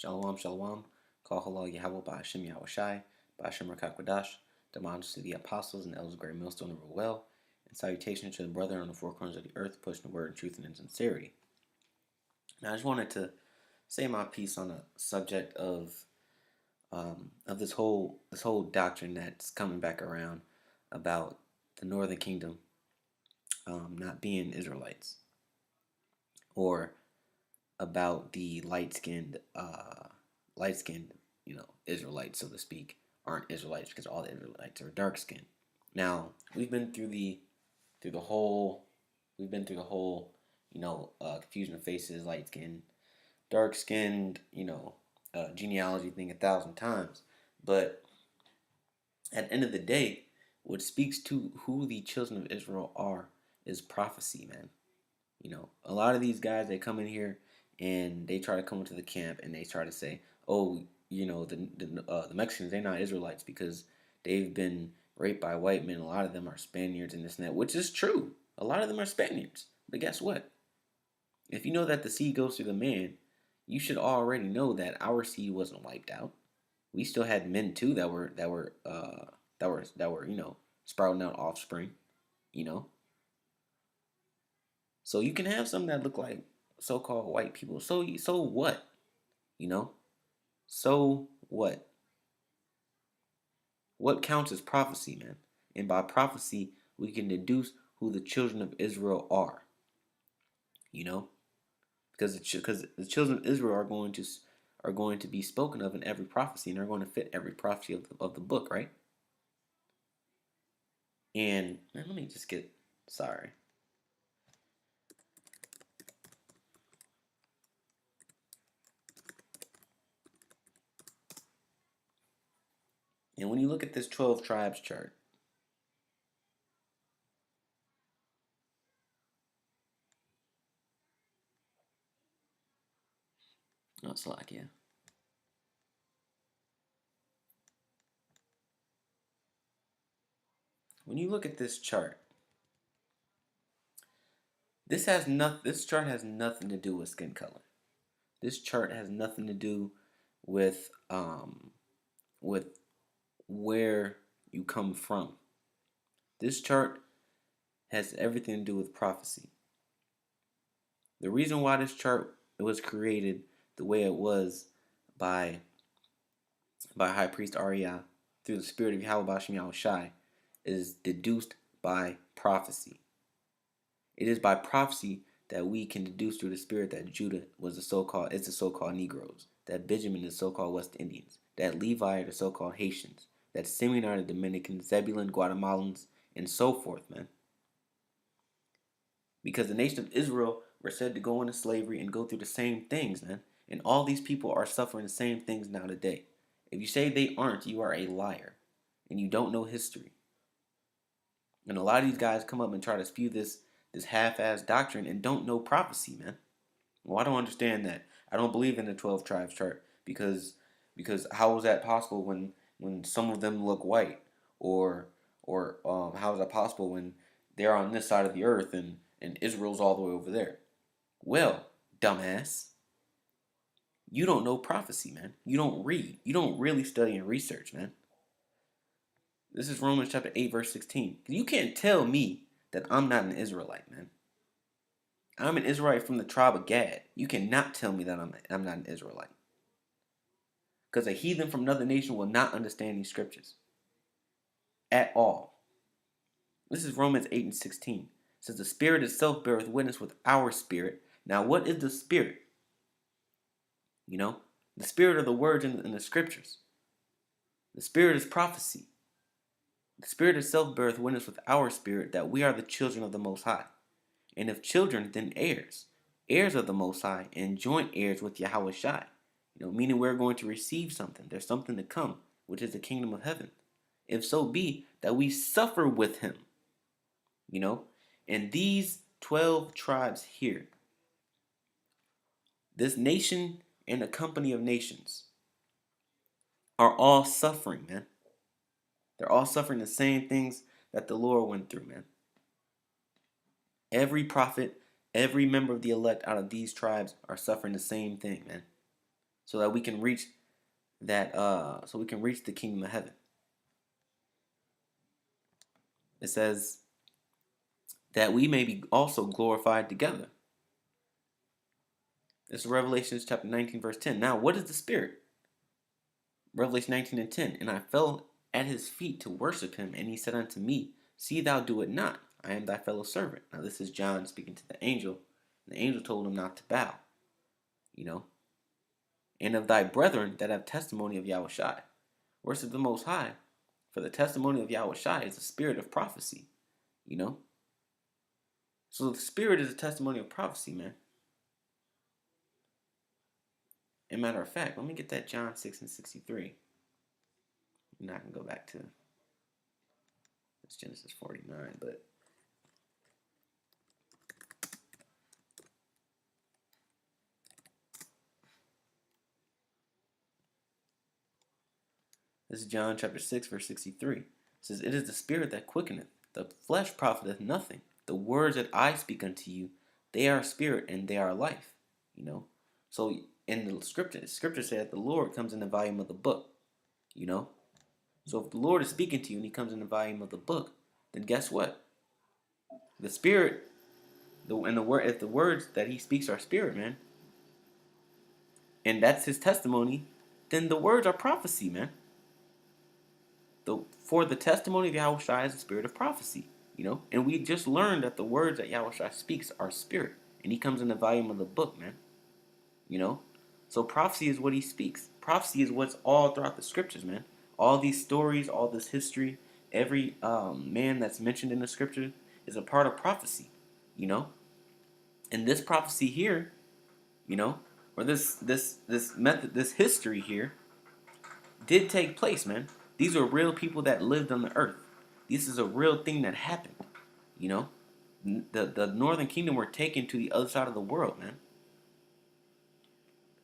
Shalom, shalom. Call halal Yahweh by Hashem Yahweh Shai, by Hashem Rakakwadash. Demands to the apostles and elders of Great Millstone and rule well. And salutation to the brethren on the four corners of the earth, pushing the word in truth and in sincerity. Now, I just wanted to say my piece on the subject of this whole doctrine that's coming back around about the Northern Kingdom not being Israelites, or about the light-skinned, Israelites, so to speak, aren't Israelites because all the Israelites are dark-skinned. Now, we've been through the whole confusion of faces, light-skinned, dark-skinned, genealogy thing 1,000 times. But at the end of the day, what speaks to who the children of Israel are is prophecy, man. A lot of these guys, they come in here and they try to come into the camp and they try to say, oh, the Mexicans, they're not Israelites because they've been raped by white men. A lot of them are Spaniards and this and that, which is true. A lot of them are Spaniards. But guess what? If you know that the seed goes through the man, you should already know that our seed wasn't wiped out. We still had men too that were sprouting out offspring. So you can have some that look like so-called white people. So what? So what? What counts as prophecy, man? And by prophecy, we can deduce who the children of Israel are. Because the children of Israel are going to be spoken of in every prophecy, and they're going to fit every prophecy of the book, right? And man, let me just get sorry. And when you look at this 12 tribes chart, it's like, yeah. When you look at this chart, this chart has nothing to do with skin color. This chart has nothing to do with where you come from. This chart has everything to do with prophecy. The reason why this chart was created the way it was by High Priest Arya through the spirit of Yahweh Bashem Yahweh Shai is deduced by prophecy. It is by prophecy that we can deduce through the spirit that Judah is the so-called Negroes, that Benjamin is so-called West Indians, that Levi are the so-called Haitians, that Simeon are the Dominicans, Zebulun, Guatemalans, and so forth, man. Because the nation of Israel were said to go into slavery and go through the same things, man. And all these people are suffering the same things now today. If you say they aren't, you are a liar. And you don't know history. And a lot of these guys come up and try to spew this half-ass doctrine and don't know prophecy, man. Well, I don't understand that. I don't believe in the 12 tribes chart because how is that possible when some of them look white, or how is that possible when they're on this side of the earth and Israel's all the way over there? Well, dumbass, you don't know prophecy, man. You don't read. You don't really study and research, man. This is Romans chapter 8, verse 16. You can't tell me that I'm not an Israelite, man. I'm an Israelite from the tribe of Gad. You cannot tell me that I'm not an Israelite. Because a heathen from another nation will not understand these scriptures. At all. This is Romans 8 and 16. It says, the Spirit itself beareth witness with our spirit. Now, what is the Spirit? The Spirit of the words in the scriptures. The Spirit is prophecy. The Spirit itself beareth witness with our spirit that we are the children of the Most High. And if children, then heirs. Heirs of the Most High and joint heirs with Yahweh Shai. Meaning we're going to receive something. There's something to come, which is the kingdom of heaven. If so be that we suffer with him. And these 12 tribes here, this nation and a company of nations, are all suffering, man. They're all suffering the same things that the Lord went through, man. Every prophet, every member of the elect out of these tribes are suffering the same thing, man. so that we can reach the kingdom of heaven. It says that we may be also glorified together. This is Revelation chapter 19, verse 10. Now, what is the Spirit? Revelation 19 and 10. And I fell at his feet to worship him, and he said unto me, See thou do it not. I am thy fellow servant. Now, this is John speaking to the angel. And the angel told him not to bow, and of thy brethren that have testimony of Yahushai. Worship the Most High, for the testimony of Yahushai is the spirit of prophecy, So the Spirit is a testimony of prophecy, man. As a matter of fact, let me get that John 6 and 63. And I can go back to it's Genesis 49, but this is John chapter 6, verse 63. It says, It is the Spirit that quickeneth, the flesh profiteth nothing. The words that I speak unto you, they are spirit and they are life. So in the scripture said the Lord comes in the volume of the book. So if the Lord is speaking to you and he comes in the volume of the book, then guess what? The Spirit, if the words that he speaks are spirit, man, and that's his testimony, then the words are prophecy, man. For the testimony of Yahushua is the spirit of prophecy, and we just learned that the words that Yahushua speaks are spirit, and he comes in the volume of the book, man. So prophecy is what he speaks. Prophecy is what's all throughout the scriptures, man. All these stories, all this history, every man that's mentioned in the scripture is a part of prophecy, And this prophecy here, or this method, this history here, did take place, man. These are real people that lived on the earth. This is a real thing that happened, The northern kingdom were taken to the other side of the world, man.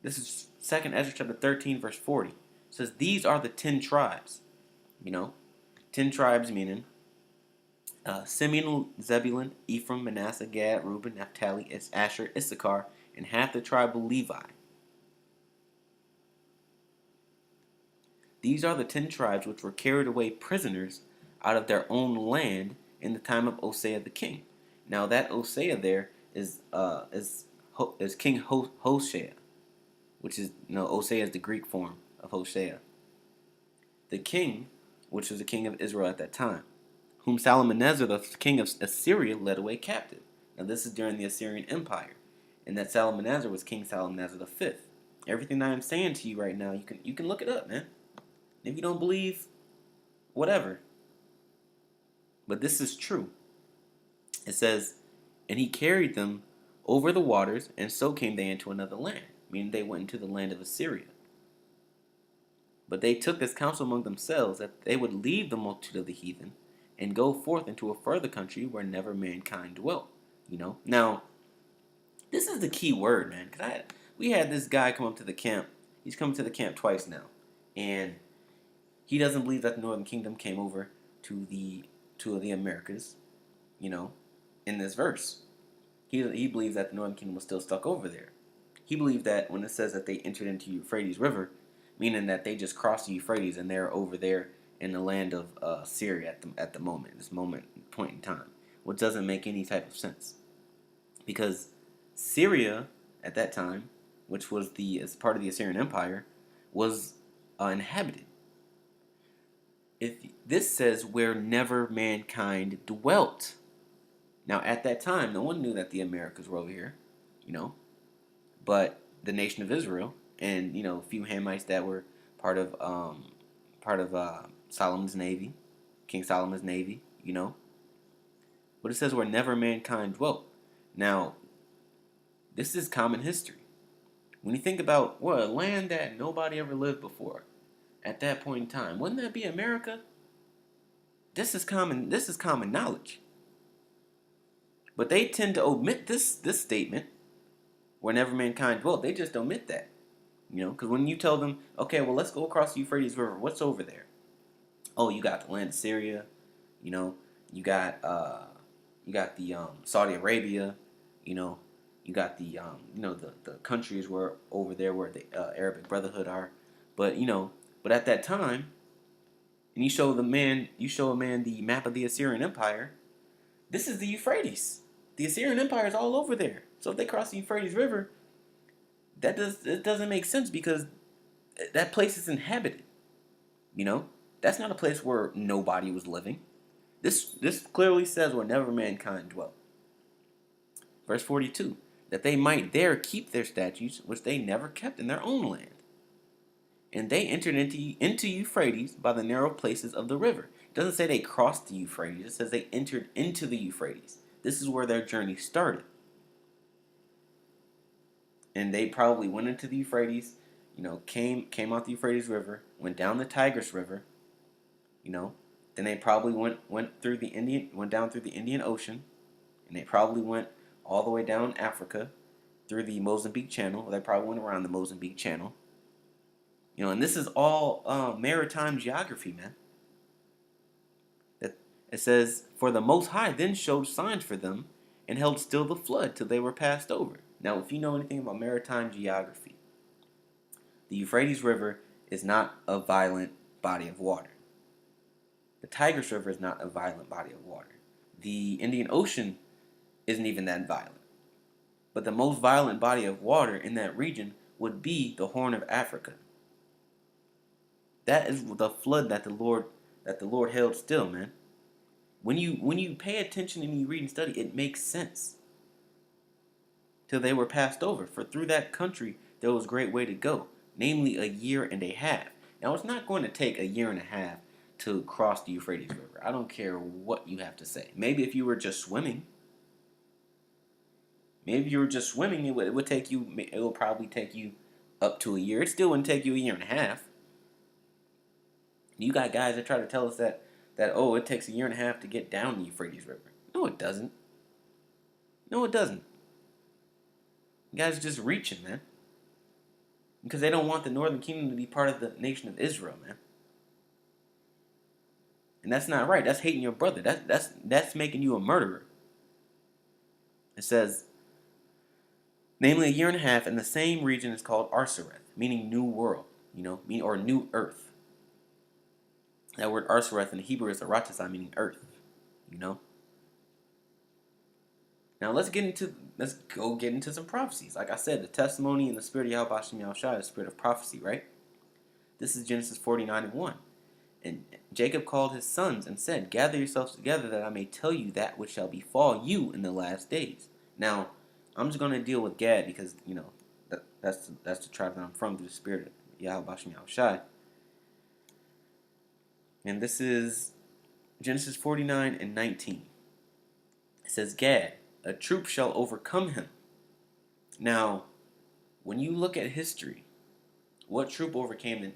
This is 2nd Ezra chapter 13, verse 40. It says, These are the 10 tribes. 10 tribes meaning Simeon, Zebulun, Ephraim, Manasseh, Gad, Reuben, Naphtali, Asher, Issachar, and half the tribe of Levi. These are the 10 tribes which were carried away prisoners out of their own land in the time of Hosea the king. Now that Hosea there is King Hosea, which is Hosea is the Greek form of Hosea. The king, which was the king of Israel at that time, whom Salmanasar, the king of Assyria, led away captive. Now this is during the Assyrian Empire, and that Salmanasar was King Salmanasar V. Everything that I'm saying to you right now, you can look it up, man. If you don't believe, whatever. But this is true. It says, And he carried them over the waters, and so came they into another land, meaning they went into the land of Assyria. But they took this counsel among themselves that they would leave the multitude of the heathen and go forth into a further country where never mankind dwelt. Now, this is the key word, man. Because we had this guy come up to the camp. He's come to the camp twice now, and he doesn't believe that the Northern Kingdom came over to the Americas, in this verse. He believes that the Northern Kingdom was still stuck over there. He believed that when it says that they entered into Euphrates River, meaning that they just crossed the Euphrates and they're over there in the land of Syria at the point in time, which doesn't make any type of sense, because Syria at that time, which was as part of the Assyrian Empire, was inhabited. If this says where never mankind dwelt. Now at that time, no one knew that the Americas were over here, but the nation of Israel and a few Hamites that were part of Solomon's navy, King Solomon's navy, But it says where never mankind dwelt. Now, this is common history. When you think about a land that nobody ever lived before, at that point in time, wouldn't that be America? This is common knowledge. But they tend to omit this statement, where never mankind dwelt. They just omit that. Because when you tell them, okay, well, let's go across the Euphrates River, what's over there? Oh, you got the land of Syria, you got the Saudi Arabia, you You got the the countries where over there where the Arabic Brotherhood are, but but at that time, and you show a man the map of the Assyrian Empire. This is the Euphrates. The Assyrian Empire is all over there. So if they cross the Euphrates River, it doesn't make sense because that place is inhabited. You know, that's not a place where nobody was living. This clearly says where never mankind dwelt. Verse 42, that they might there keep their statutes, which they never kept in their own land. And they entered into Euphrates by the narrow places of the river. It doesn't say they crossed the Euphrates. It says they entered into the Euphrates. This is where their journey started. And they probably went into the Euphrates, came out the Euphrates River, went down the Tigris River, then they probably went down through the Indian Ocean, and they probably went all the way down Africa through the Mozambique Channel. They probably went around the Mozambique Channel. And this is all maritime geography, man. It says, for the Most High then showed signs for them and held still the flood till they were passed over. Now, if you know anything about maritime geography, the Euphrates River is not a violent body of water. The Tigris River is not a violent body of water. The Indian Ocean isn't even that violent. But the most violent body of water in that region would be the Horn of Africa. That is the flood that the Lord held still, man. When you pay attention and you read and study, it makes sense. Till they were passed over. For through that country there was a great way to go, namely a year and a half. Now it's not going to take a year and a half to cross the Euphrates River. I don't care what you have to say. Maybe if you were just swimming. It would take you. It will probably take you up to a year. It still wouldn't take you a year and a half. You got guys that try to tell us that it takes a year and a half to get down the Euphrates River. No, it doesn't. No, it doesn't. You guys are just reaching, man. Because they don't want the northern kingdom to be part of the nation of Israel, man. And that's not right. That's hating your brother. That's making you a murderer. It says, namely a year and a half, and the same region is called Arsareth, meaning new world, or new earth. That word Arsareth in Hebrew is Aratasai, meaning earth, Now let's go get into some prophecies. Like I said, the testimony and the spirit of Yahweh Hashem Yahushua is the spirit of prophecy, right? This is Genesis 49:1. And Jacob called his sons and said, gather yourselves together that I may tell you that which shall befall you in the last days. Now, I'm just going to deal with Gad because, that's the tribe that I'm from through the spirit of Yahweh Hashem Yahushua. And this is Genesis 49:19. It says, Gad, a troop shall overcome him. Now, when you look at history, what troop overcame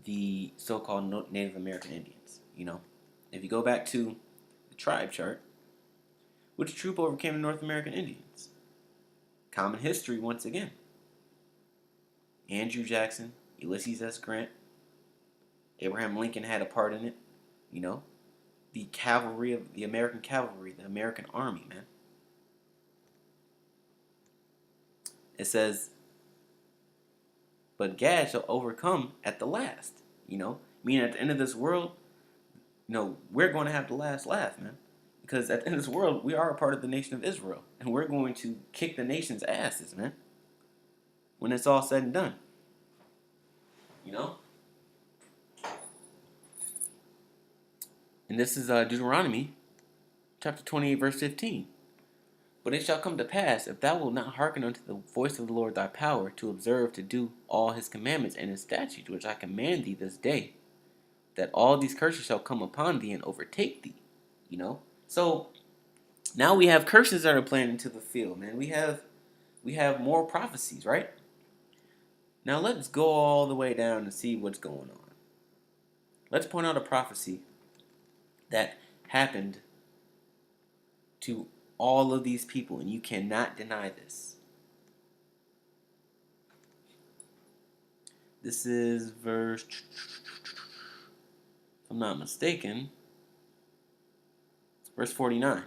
the so-called Native American Indians? If you go back to the tribe chart, which troop overcame the North American Indians? Common history once again. Andrew Jackson, Ulysses S. Grant, Abraham Lincoln had a part in it. The cavalry of the American cavalry, the American army, man. It says, but Gad shall overcome at the last. Meaning at the end of this world, we're going to have the last laugh, man. Because at the end of this world, we are a part of the nation of Israel. And we're going to kick the nation's asses, man. When it's all said and done. And this is Deuteronomy chapter 28, verse 15. But it shall come to pass, if thou wilt not hearken unto the voice of the Lord thy power, to observe to do all his commandments and his statutes, which I command thee this day, that all these curses shall come upon thee and overtake thee. So now we have curses that are planted into the field, man. We have more prophecies, right? Now let's go all the way down and see what's going on. Let's point out a prophecy that happened to all of these people, and you cannot deny this. This is verse, if I'm not mistaken, verse 49.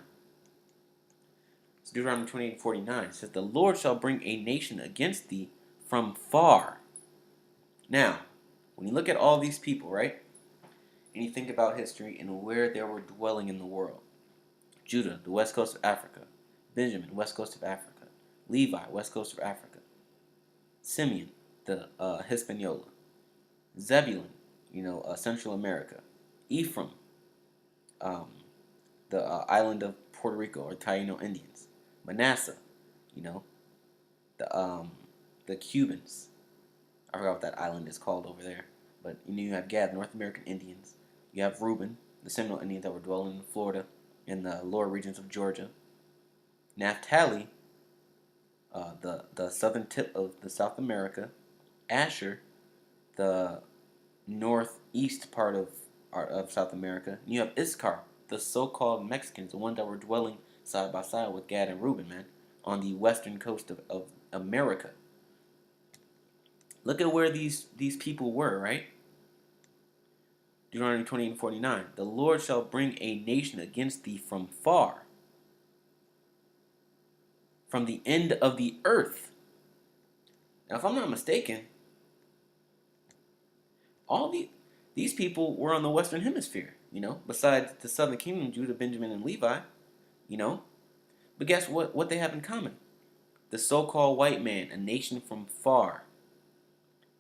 Deuteronomy 28:49 says, "The Lord shall bring a nation against thee from far." Now, when you look at all these people, right, and you think about history and where they were dwelling in the world, Judah, the west coast of Africa; Benjamin, west coast of Africa; Levi, west coast of Africa; Simeon, the Hispaniola; Zebulun, Central America; Ephraim, um, the island of Puerto Rico or Taino Indians; Manasseh, you know, the the Cubans. I forgot what that island is called over there. But you have Gad, North American Indians. You have Reuben, the Seminole Indians that were dwelling in Florida in the lower regions of Georgia. Naphtali, the southern tip of the South America. Asher, the northeast part of South America. And you have Issachar, the so-called Mexicans, the ones that were dwelling side by side with Gad and Reuben, man, on the western coast of America. Look at where these people were, right? Deuteronomy 28:49. The Lord shall bring a nation against thee from far, from the end of the earth. Now, if I'm not mistaken, all these people were on the western hemisphere, besides the southern kingdom, Judah, Benjamin, and Levi, you know. But guess what they have in common? The so-called white man, a nation from far,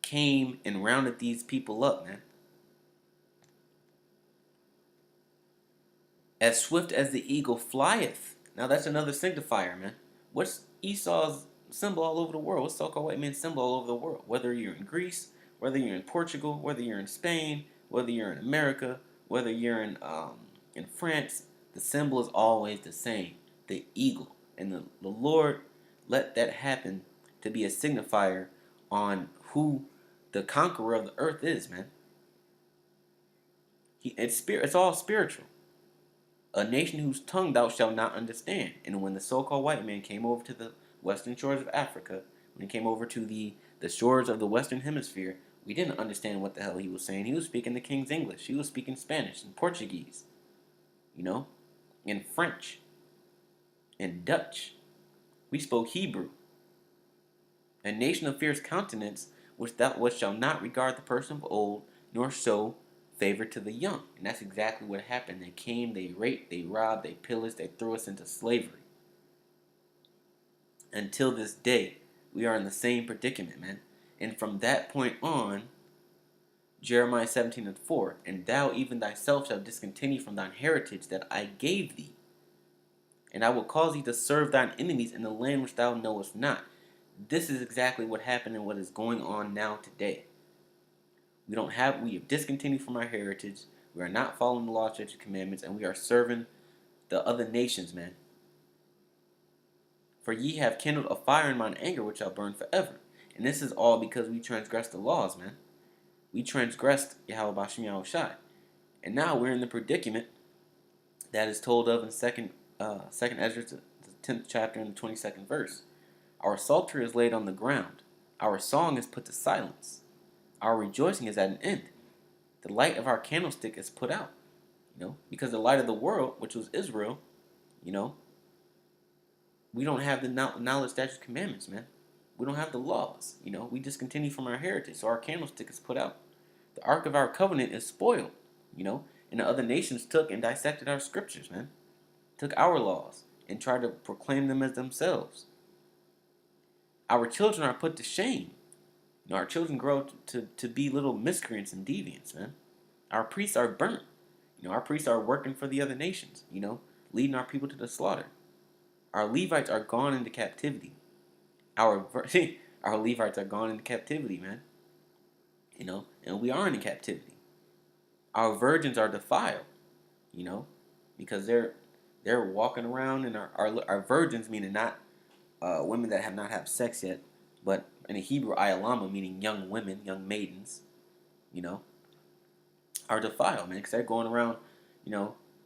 came and rounded these people up, man. As swift as the eagle flieth. Now that's another signifier, man. What's Esau's symbol all over the world? What's so-called white man's symbol all over the world? Whether you're in Greece, whether you're in Portugal, whether you're in Spain, whether you're in America, whether you're in France, the symbol is always the same: the eagle. And the Lord let that happen to be a signifier on who the conqueror of the earth is, man. It's all spiritual. A nation whose tongue thou shalt not understand. And when the so-called white man came over to the western shores of Africa, when he came over to the shores of the western hemisphere, we didn't understand what the hell he was saying. He was speaking the King's English. He was speaking Spanish and Portuguese, and French and Dutch. We spoke Hebrew. A nation of fierce countenance, which shall not regard the person of old, nor show favor to the young. And that's exactly what happened. They came, they raped, they robbed, they pillaged, they threw us into slavery. Until this day, we are in the same predicament, man. And from that point on, Jeremiah 17:4, and thou even thyself shalt discontinue from thine heritage that I gave thee. And I will cause thee to serve thine enemies in the land which thou knowest not. This is exactly what happened and what is going on now today. We have discontinued from our heritage. We are not following the law, statutes, and commandments, and we are serving the other nations, man. For ye have kindled a fire in mine anger, which shall burn forever. And this is all because we transgressed the laws, man. We transgressed Yahweh Bashim Yahushai. And now we're in the predicament that is told of in second Ezra, the 10th chapter and the 22nd verse. Our psaltery is laid on the ground. Our song is put to silence. Our rejoicing is at an end. The light of our candlestick is put out, because the light of the world, which was Israel, we don't have the knowledge, statutes, commandments, man. We don't have the laws, we discontinue from our heritage, so our candlestick is put out. The ark of our covenant is spoiled, and the other nations took and dissected our scriptures, man. Took our laws and tried to proclaim them as themselves. Our children are put to shame. Our children grow to be little miscreants and deviants, man. Our priests are burnt. Our priests are working for the other nations, leading our people to the slaughter. Our Levites are gone into captivity. Our Levites are gone into captivity, man. And we are in captivity. Our virgins are defiled, because they're walking around, and our virgins, meaning not women that have not had sex yet, but in the Hebrew, ayalama, meaning young women, young maidens, are defiled, man, because they're going around,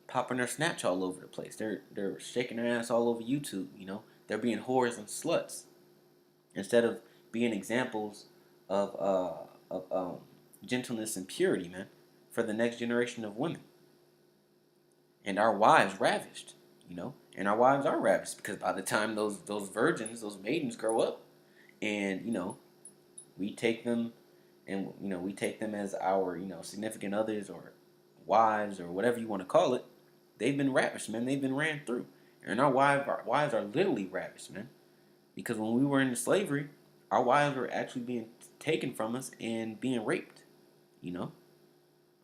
popping their snatch all over the place. They're shaking their ass all over YouTube, They're being whores and sluts instead of being examples of gentleness and purity, man, for the next generation of women. And our wives ravished, and And our wives are ravished because by the time those virgins, those maidens grow up, and we take them, and we take them as our significant others or wives or whatever you want to call it. They've been ravished, man. They've been ran through, and our wives are literally ravished, man. Because when we were in slavery, our wives were actually being taken from us and being raped. You know,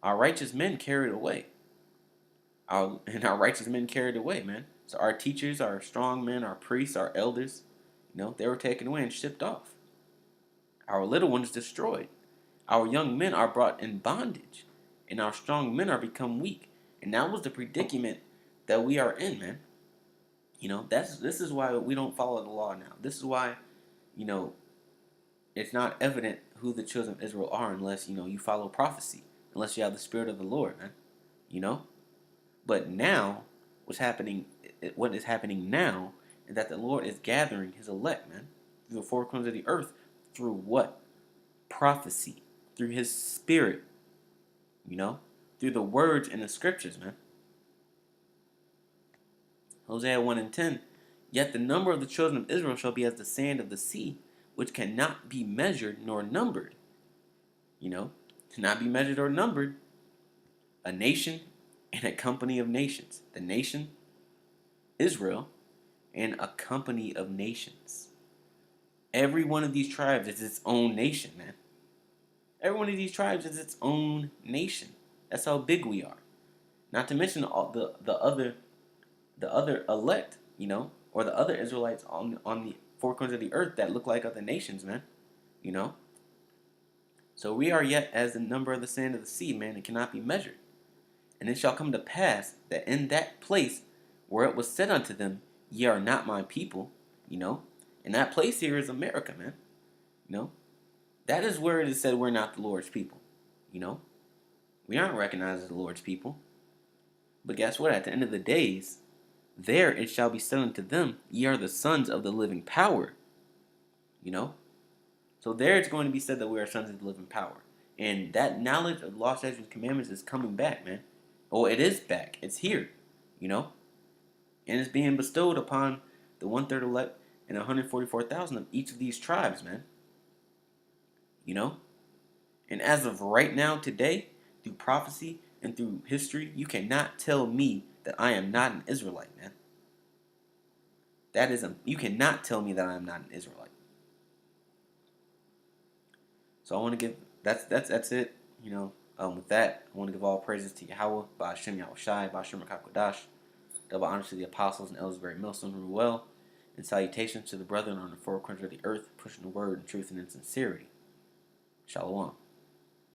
our righteous men carried away. Our righteous men carried away, man. So our teachers, our strong men, our priests, our elders, they were taken away and shipped off. Our little ones destroyed. Our young men are brought in bondage, and our strong men are become weak. And that was the predicament that we are in, man. This is why we don't follow the law now. This is why, you know, it's not evident who the children of Israel are unless you follow prophecy, unless you have the spirit of the Lord, man. You know. But now, what is happening now, is that the Lord is gathering His elect, man, through the four corners of the earth, through what? Prophecy, through His Spirit, through the words in the scriptures, man. Hosea 1:10. Yet the number of the children of Israel shall be as the sand of the sea, which cannot be measured nor numbered. Cannot be measured or numbered. A nation and a company of nations. The nation, Israel, and a company of nations. Every one of these tribes is its own nation, man. Every one of these tribes is its own nation. That's how big we are. Not to mention all the other elect, or the other Israelites on the four corners of the earth that look like other nations, man. So we are yet as the number of the sand of the sea, man. It cannot be measured. And it shall come to pass that in that place where it was said unto them, ye are not my people, and that place here is America, man. That is where it is said we're not the Lord's people. We aren't recognized as the Lord's people. But guess what? At the end of the days, there it shall be said unto them, ye are the sons of the living power. So there it's going to be said that we are sons of the living power. And that knowledge of law, statutes, and commandments is coming back, man. Oh, it is back. It's here, and it's being bestowed upon the 1/3 elect and 144,000 of each of these tribes, man. And as of right now, today, through prophecy and through history, you cannot tell me that I am not an Israelite, man. You cannot tell me that I am not an Israelite. So I want to give that's it. With that, I want to give all praises to Yahweh, Ba'ashem Yahushai, Ba'ashem Rakakodash. Double honors to the apostles and elders of very Millstone who rule well, and salutations to the brethren on the four corners of the earth, pushing the word in truth and in sincerity. Shalom.